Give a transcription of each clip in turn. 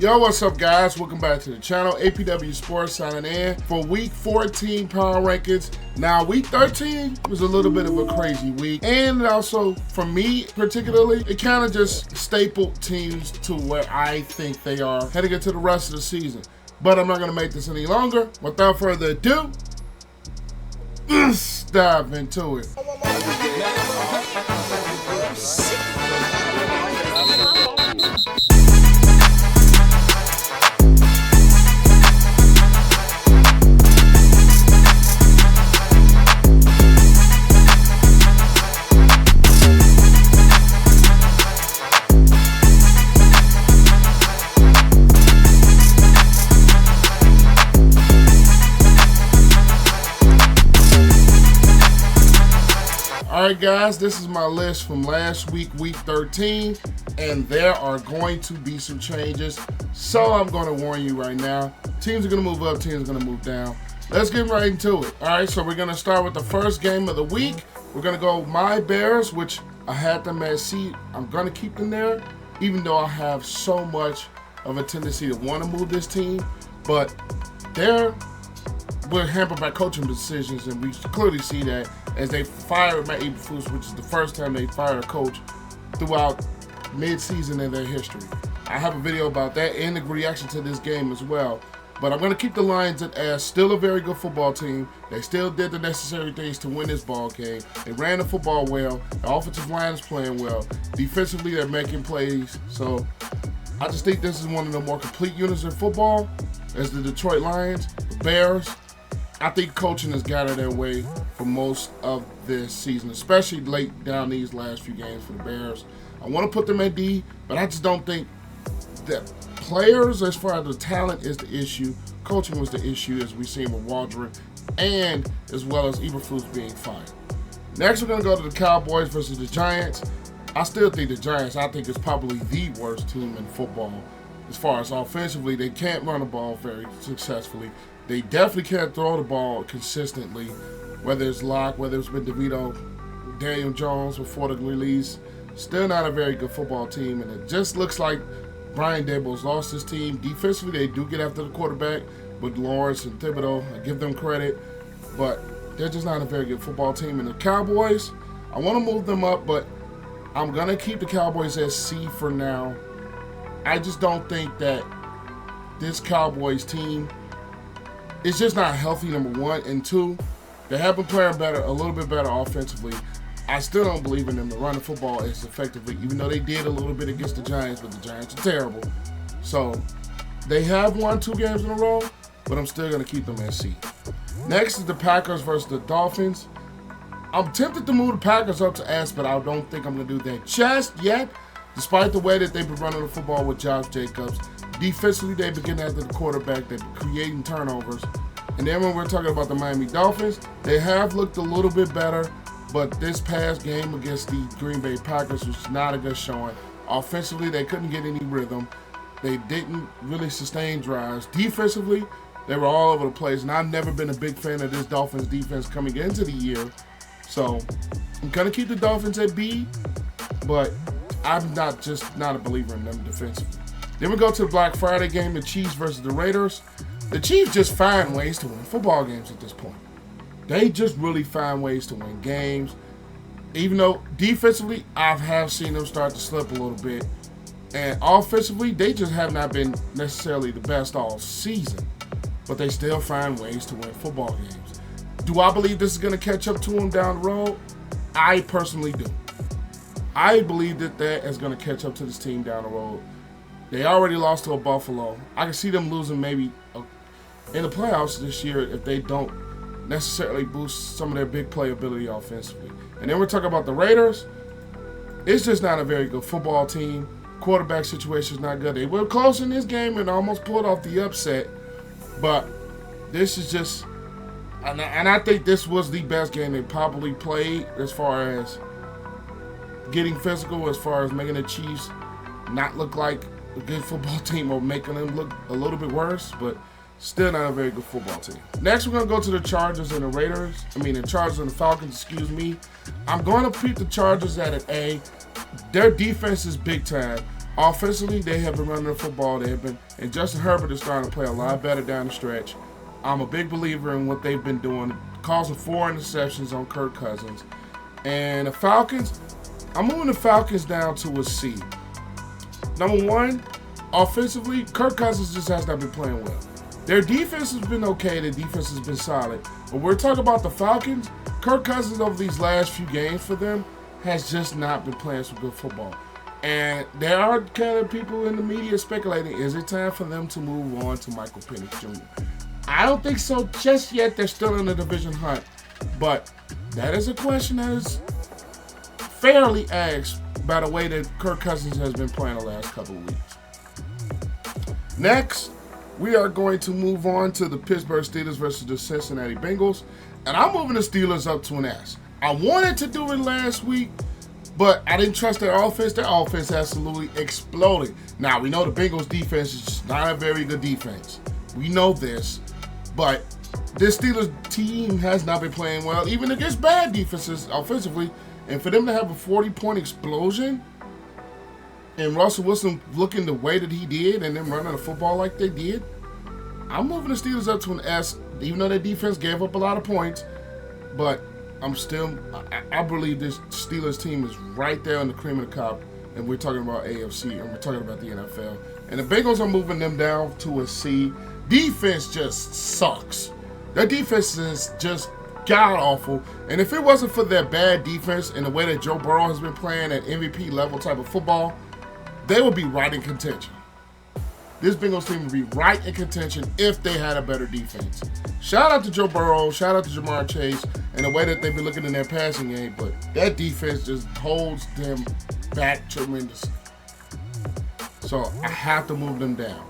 Yo, what's up, guys? Welcome back to the channel. APW Sports signing in for week 14 power rankings. Now, week 13 was a little bit of a crazy week, and also for me particularly, it kind of just stapled teams to where I think they are heading into the rest of the season. But I'm not going to make this any longer. Without further ado, let's dive into it. Alright guys, this is my list from last week, week 13, and there are going to be some changes, so I'm going to warn you right now. Teams are going to move up, teams are going to move down. Let's get right into it. Alright, so we're going to start with the first game of the week. We're going to go my Bears, which I had them at C. I'm going to keep them there, even though I have so much of a tendency to want to move this team, but we're hampered by coaching decisions, and we clearly see that as they fired Matt Eberflus, which is the first time they fired a coach throughout mid-season in their history. I have a video about that and the reaction to this game as well. But I'm going to keep the Lions as still a very good football team. They still did the necessary things to win this ball game. They ran the football well. The offensive line is playing well. Defensively, they're making plays. So I just think this is one of the more complete units in football as the Detroit Lions. The Bears, I think coaching has got their way for most of this season, especially late down these last few games for the Bears. I want to put them at D, but I just don't think that players, as far as the talent is the issue, coaching was the issue, as we've seen with Waldron, and as well as Eberflus being fired. Next, we're going to go to the Cowboys versus the Giants. I still think the Giants, is probably the worst team in football. As far as offensively, they can't run the ball very successfully. They definitely can't throw the ball consistently, whether it's Locke, whether it's been DeVito, Daniel Jones before the release. Still not a very good football team, and it just looks like Brian Daboll's lost his team. Defensively, they do get after the quarterback with Lawrence and Thibodeau. I give them credit, but they're just not a very good football team. And the Cowboys, I want to move them up, but I'm going to keep the Cowboys as C for now. I just don't think that this Cowboys team, it's just not healthy, number one. And two, they have been playing a little bit better offensively. I still don't believe in them to run the football as effectively, even though they did a little bit against the Giants, but the Giants are terrible. So they have won 2 games in a row, but I'm still going to keep them at C. Next is the Packers versus the Dolphins. I'm tempted to move the Packers up to S, but I don't think I'm going to do that just yet, despite the way that they've been running the football with Josh Jacobs. Defensively, they begin after the quarterback. They're creating turnovers. And then when we're talking about the Miami Dolphins, they have looked a little bit better, but this past game against the Green Bay Packers was not a good showing. Offensively, they couldn't get any rhythm. They didn't really sustain drives. Defensively, they were all over the place, and I've never been a big fan of this Dolphins defense coming into the year. So I'm going to keep the Dolphins at B, but I'm not a believer in them defensively. Then we go to the Black Friday game, the Chiefs versus the Raiders. The Chiefs just find ways to win football games at this point. They just really find ways to win games. Even though defensively, I have seen them start to slip a little bit. And offensively, they just have not been necessarily the best all season. But they still find ways to win football games. Do I believe this is going to catch up to them down the road? I personally do. I believe that is going to catch up to this team down the road. They already lost to a Buffalo. I can see them losing maybe in the playoffs this year if they don't necessarily boost some of their big playability offensively. And then we're talking about the Raiders. It's just not a very good football team. Quarterback situation is not good. They were close in this game and almost pulled off the upset. But this is just, and I think this was the best game they probably played as far as getting physical, as far as making the Chiefs not look like a good football team or making them look a little bit worse, but still not a very good football team. Next, we're going to go to the Chargers and the Chargers and the Falcons, I'm going to put the Chargers at an A. Their defense is big time. Offensively, they have been running the football. And Justin Herbert is starting to play a lot better down the stretch. I'm a big believer in what they've been doing, causing 4 interceptions on Kirk Cousins. And the Falcons, I'm moving the Falcons down to a C. Number one, offensively, Kirk Cousins just has not been playing well. Their defense has been okay. Their defense has been solid. But we're talking about the Falcons. Kirk Cousins over these last few games for them has just not been playing some good football. And there are kind of people in the media speculating, is it time for them to move on to Michael Penix Jr.? I don't think so just yet. They're still in the division hunt. But that is a question that is fairly asked by the way that Kirk Cousins has been playing the last couple of weeks. Next, we are going to move on to the Pittsburgh Steelers versus the Cincinnati Bengals. And I'm moving the Steelers up to an S. I wanted to do it last week, but I didn't trust their offense. Their offense absolutely exploded. Now, we know the Bengals defense is just not a very good defense. We know this. But this Steelers team has not been playing well, even against bad defenses offensively. And for them to have a 40-point explosion and Russell Wilson looking the way that he did and them running the football like they did, I'm moving the Steelers up to an S, even though their defense gave up a lot of points. But I believe this Steelers team is right there on the cream of the crop, and we're talking about AFC, and we're talking about the NFL. And the Bengals are moving them down to a C. Defense just sucks. Their defense is just god-awful. And if it wasn't for their bad defense and the way that Joe Burrow has been playing at MVP level type of football, they would be right in contention. This Bengals team would be right in contention if they had a better defense. Shout out to Joe Burrow, shout out to Jamar Chase, and the way that they've been looking in their passing game, but that defense just holds them back tremendously. So I have to move them down.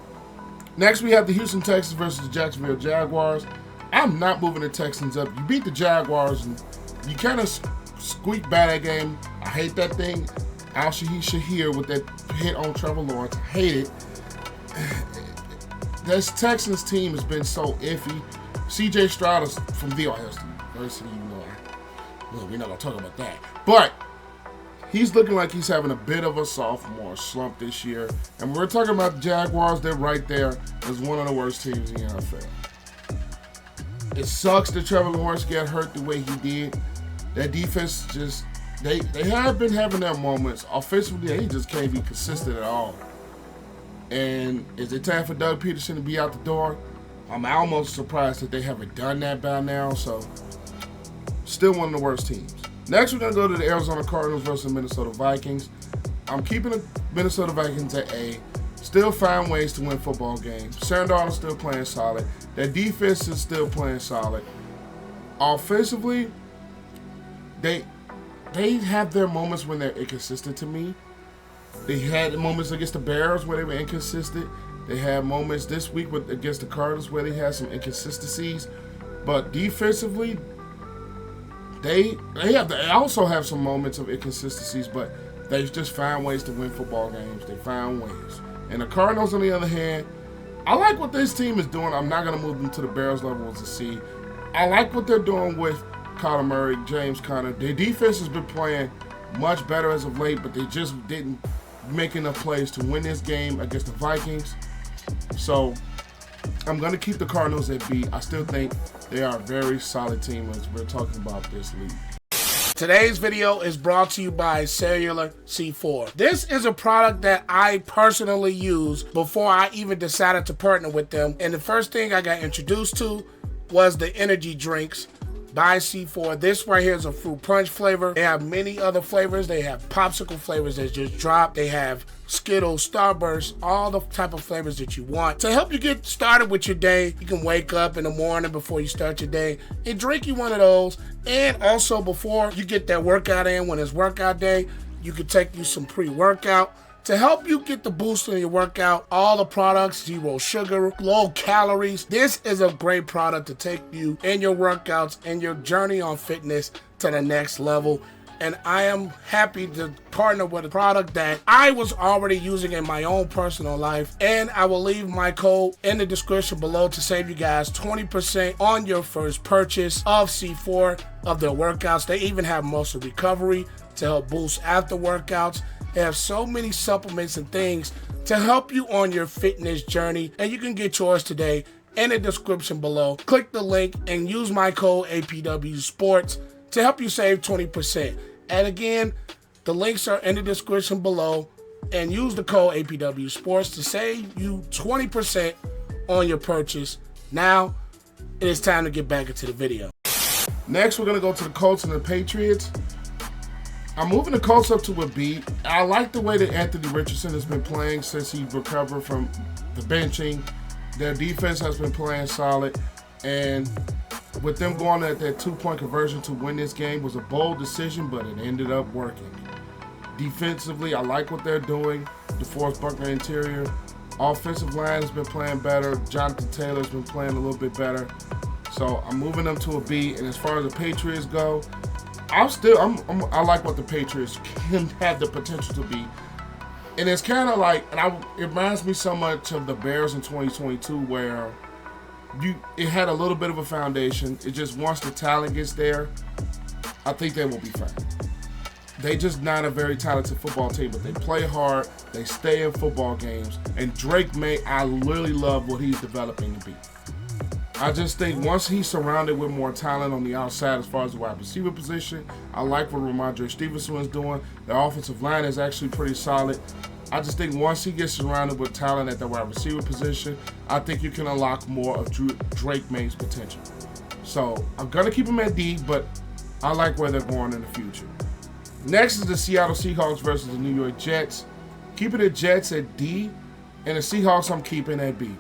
Next, we have the Houston Texans versus the Jacksonville Jaguars. I'm not moving the Texans up. You beat the Jaguars, and you kind of squeaked by that game. I hate that thing. Al Shahir with that hit on Trevor Lawrence. I hate it. This Texans team has been so iffy. C.J. Stroud is from the Ohio State University. Well, we're not going to talk about that. But he's looking like he's having a bit of a sophomore slump this year. And we're talking about the Jaguars. They're right there as one of the worst teams in the NFL. It sucks that Trevor Lawrence got hurt the way he did. That defense just, they have been having their moments. Offensively, they just can't be consistent at all. And is it time for Doug Peterson to be out the door? I'm almost surprised that they haven't done that by now. So, still one of the worst teams. Next, we're going to go to the Arizona Cardinals versus the Minnesota Vikings. I'm keeping the Minnesota Vikings at A. Still find ways to win football games. Sam Darnold's still playing solid. Their defense is still playing solid. Offensively, they have their moments when they're inconsistent to me. They had moments against the Bears where they were inconsistent. They had moments this week against the Cardinals where they had some inconsistencies. But defensively, they also have some moments of inconsistencies, but they just find ways to win football games. They find ways. And the Cardinals, on the other hand, I like what this team is doing. I'm not going to move them to the Bears level as a C. I like what they're doing with Kyler Murray, James Conner. Their defense has been playing much better as of late, but they just didn't make enough plays to win this game against the Vikings. So I'm going to keep the Cardinals at B. I still think they are a very solid team as we're talking about this league. Today's video is brought to you by Cellular C4. This is a product that I personally used before I even decided to partner with them. And the first thing I got introduced to was the energy drinks by C4. This right here is a fruit punch flavor. They have many other flavors. They have popsicle flavors that just dropped. They have Skittles, Starburst, all the type of flavors that you want. To help you get started with your day, you can wake up in the morning before you start your day and drink you one of those. And also before you get that workout in, when it's workout day, you can take you some pre-workout. To help you get the boost in your workout, all the products, 0 sugar, low calories. This is a great product to take you in your workouts and your journey on fitness to the next level. And I am happy to partner with a product that I was already using in my own personal life. And I will leave my code in the description below to save you guys 20% on your first purchase of C4 of their workouts. They even have muscle recovery to help boost after workouts. They have so many supplements and things to help you on your fitness journey, and you can get yours today in the description below. Click the link and use my code APW Sports to help you save 20%. And again, the links are in the description below, and use the code APW Sports to save you 20% on your purchase. Now, it is time to get back into the video. Next, we're going to go to the Colts and the Patriots. I'm moving the Colts up to a B. I like the way that Anthony Richardson has been playing since he recovered from the benching. Their defense has been playing solid, and with them going at that 2-point conversion to win this game was a bold decision, but it ended up working. Defensively, I like what they're doing. DeForest Buckner interior. Offensive line has been playing better. Jonathan Taylor's been playing a little bit better. So I'm moving them to a B. And as far as the Patriots go, I like what the Patriots can have the potential to be. And it's kind of like, it reminds me so much of the Bears in 2022, where it had a little bit of a foundation. It just, once the talent gets there, I think they will be fine. They just not a very talented football team, but they play hard. They stay in football games. And Drake May, I really love what he's developing to be. I just think once he's surrounded with more talent on the outside as far as the wide receiver position, I like what Ramondre Stevenson is doing. The offensive line is actually pretty solid. I just think once he gets surrounded with talent at the wide receiver position, I think you can unlock more of Drake May's potential. So I'm going to keep him at D, but I like where they're going in the future. Next is the Seattle Seahawks versus the New York Jets. Keeping the Jets at D, and the Seahawks I'm keeping at B.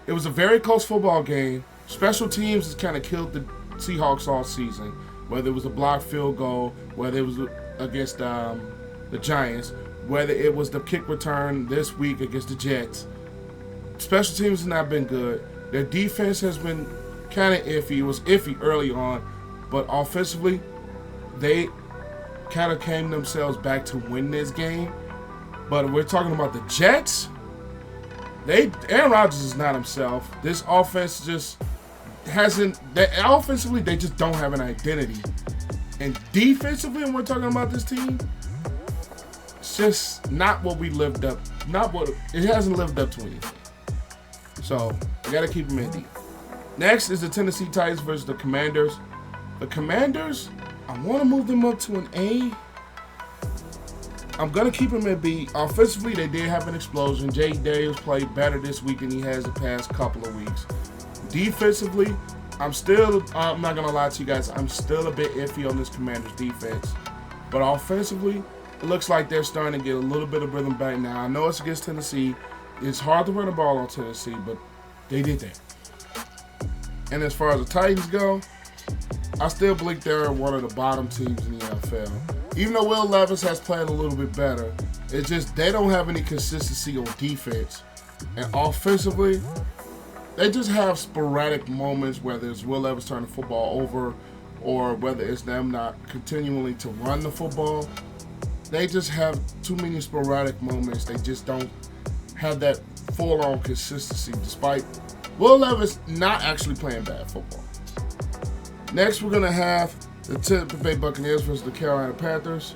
It was a very close football game. Special teams has kind of killed the Seahawks all season, whether it was a blocked field goal, whether it was against the Giants, whether it was the kick return this week against the Jets. Special teams has not been good. Their defense has been kind of iffy. It was iffy early on, but offensively, they kind of came themselves back to win this game. But we're talking about the Jets. Aaron Rodgers is not himself. This offense just offensively, they just don't have an identity. And defensively, when we're talking about this team, it's just not what we lived up. It hasn't lived up to anything. So, I got to keep them in deep. Next is the Tennessee Titans versus the Commanders. The Commanders, I want to move them up to an A. I'm going to keep them at B. Offensively, they did have an explosion. Jay Daniels played better this week than he has the past couple of weeks. Defensively, I'm not going to lie to you guys, I'm still a bit iffy on this Commanders defense. But offensively, it looks like they're starting to get a little bit of rhythm back now. I know it's against Tennessee. It's hard to run the ball on Tennessee, but they did that. And as far as the Titans go, I still believe they're one of the bottom teams in the NFL. Even though Will Levis has played a little bit better, it's just they don't have any consistency on defense. And offensively, they just have sporadic moments, whether it's Will Levis turning the football over or whether it's them not continually to run the football. They just have too many sporadic moments. They just don't have that full-on consistency, despite Will Levis not actually playing bad football. Next, we're going to have the Tampa Bay Buccaneers versus the Carolina Panthers.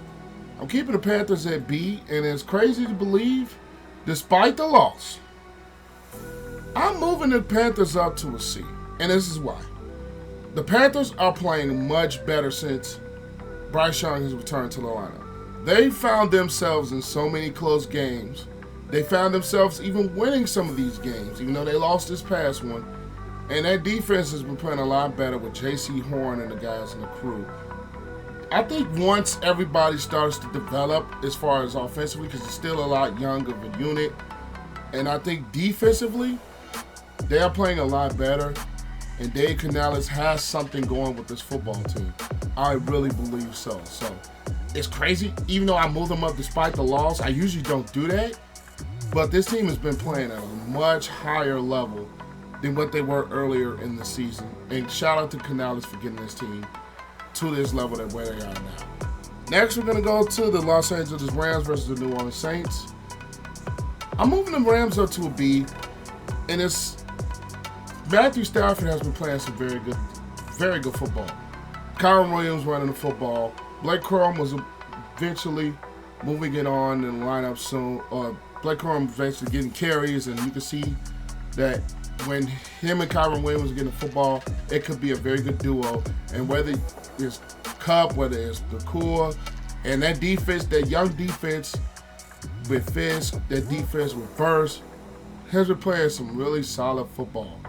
I'm keeping the Panthers at B, and it's crazy to believe, despite the loss, I'm moving the Panthers up to a C, and this is why. The Panthers are playing much better since Bryce Young has returned to the lineup. They found themselves in so many close games. They found themselves even winning some of these games, even though they lost this past one. And that defense has been playing a lot better with J.C. Horn and the guys in the crew. I think once everybody starts to develop as far as offensively, because it's still a lot young of a unit, and I think defensively, they are playing a lot better, and Dave Canales has something going with this football team. I really believe so. So it's crazy. Even though I move them up despite the loss, I usually don't do that. But this team has been playing at a much higher level than what they were earlier in the season. And shout out to Canales for getting this team to this level that where they are now. Next, we're going to go to the Los Angeles Rams versus the New Orleans Saints. I'm moving the Rams up to a B, and it's Matthew Stafford has been playing some very good football. Kyron Williams running the football. Blake Corum was eventually moving it on in the lineup soon. Blake Corum eventually getting carries, and you can see that when him and Kyron Williams are getting the football, it could be a very good duo. And whether it's Cup, whether it's the core, and that defense, that young defense with Fisk, that defense with Verse, has been playing some really solid football.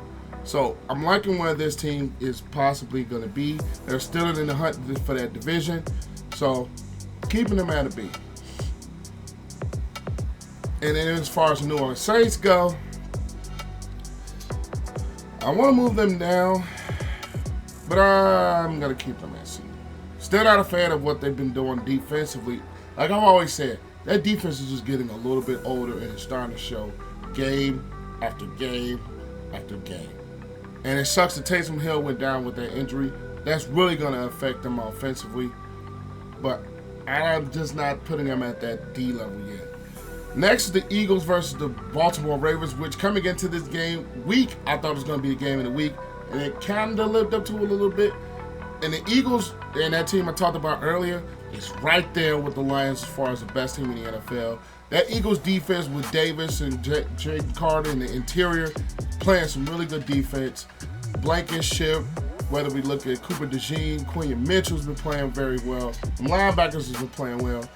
So I'm liking where this team is possibly going to be. They're still in the hunt for that division. So keeping them at a B. And then as far as the New Orleans Saints go, I want to move them down, but I'm going to keep them at C. Still not a fan of what they've been doing defensively. Like I've always said, that defense is just getting a little bit older and it's starting to show game after game after game. And it sucks that Taysom Hill went down with that injury. That's really going to affect them offensively. But I'm just not putting them at that D level yet. Next is the Eagles versus the Baltimore Ravens, which coming into this game week, I thought it was going to be the game of the week. And it kind of lived up to it a little bit. And the Eagles, and that team I talked about earlier, is right there with the Lions as far as the best team in the NFL. That Eagles defense with Davis and Jaden Carter in the interior, playing some really good defense. Blankenship, whether we look at Cooper DeJean, Quinion Mitchell's been playing very well. The linebackers have been playing well.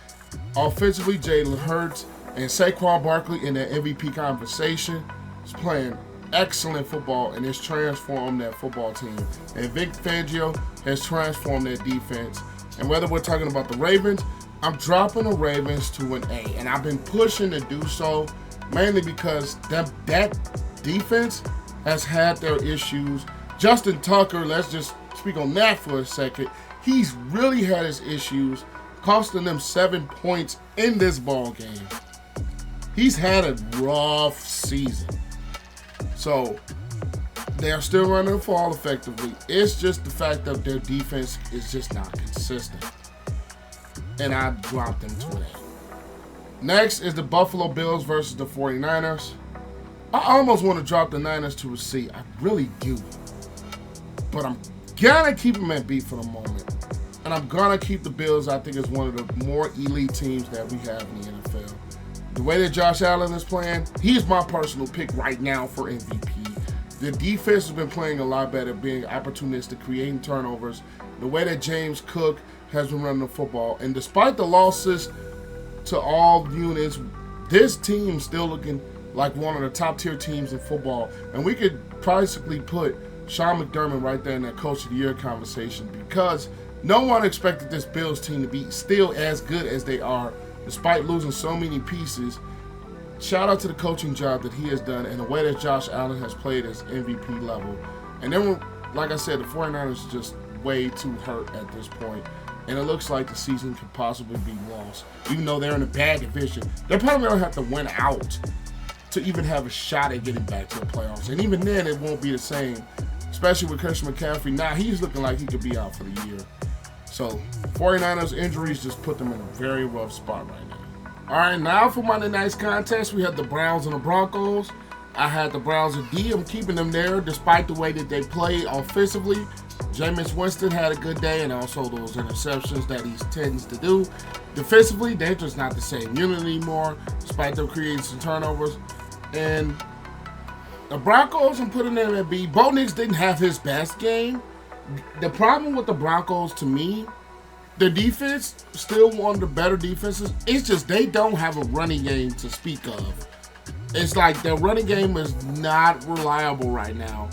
Offensively, Jalen Hurts and Saquon Barkley in that MVP conversation is playing excellent football and has transformed that football team. And Vic Fangio has transformed that defense. And whether we're talking about the Ravens, I'm dropping the Ravens to an A. And I've been pushing to do so mainly because that defense has had their issues. Justin Tucker, let's just speak on that for a second. He's really had his issues, costing them 7 points in this ball game. He's had a rough season. So they're still running the ball effectively. It's just the fact that their defense is just not consistent. And I dropped them to an A. Next is the Buffalo Bills versus the 49ers. I almost want to drop the Niners to a C. I really do. But I'm going to keep them at B for the moment. And I'm going to keep the Bills. I think it's one of the more elite teams that we have in the NFL. The way that Josh Allen is playing, he's my personal pick right now for MVP. The defense has been playing a lot better, being opportunistic, creating turnovers. The way that James Cook has been running the football. And despite the losses to all units, this team's still looking like one of the top tier teams in football. And we could basically put Sean McDermott right there in that Coach of the Year conversation because no one expected this Bills team to be still as good as they are despite losing so many pieces. Shout out to the coaching job that he has done and the way that Josh Allen has played as MVP level. And then, like I said, the 49ers are just way too hurt at this point. And it looks like the season could possibly be lost. Even though they're in a bad division, they're probably going to have to win out to even have a shot at getting back to the playoffs. And even then, it won't be the same, especially with Christian McCaffrey. Now he's looking like he could be out for the year. So 49ers injuries just put them in a very rough spot right now. All right, now for Monday night's contest, we have the Browns and the Broncos. I had the Browns at D. I'm keeping them there despite the way that they play offensively. Jameis Winston had a good day and also those interceptions that he tends to do. Defensively, they're just not the same unit anymore despite them creating some turnovers. And the Broncos, I'm putting them at B. Bo Nix didn't have his best game. The problem with the Broncos, to me, the defense, still one of the better defenses. It's just they don't have a running game to speak of. It's like their running game is not reliable right now.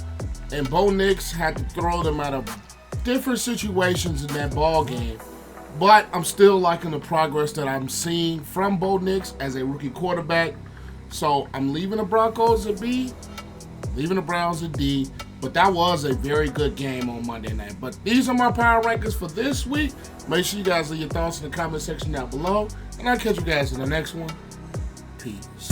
And Bo Nix had to throw them out of different situations in that ball game. But I'm still liking the progress that I'm seeing from Bo Nix as a rookie quarterback. So I'm leaving the Broncos at B, leaving the Browns at D. But that was a very good game on Monday night. But these are my power rankings for this week. Make sure you guys leave your thoughts in the comment section down below. And I'll catch you guys in the next one. Peace.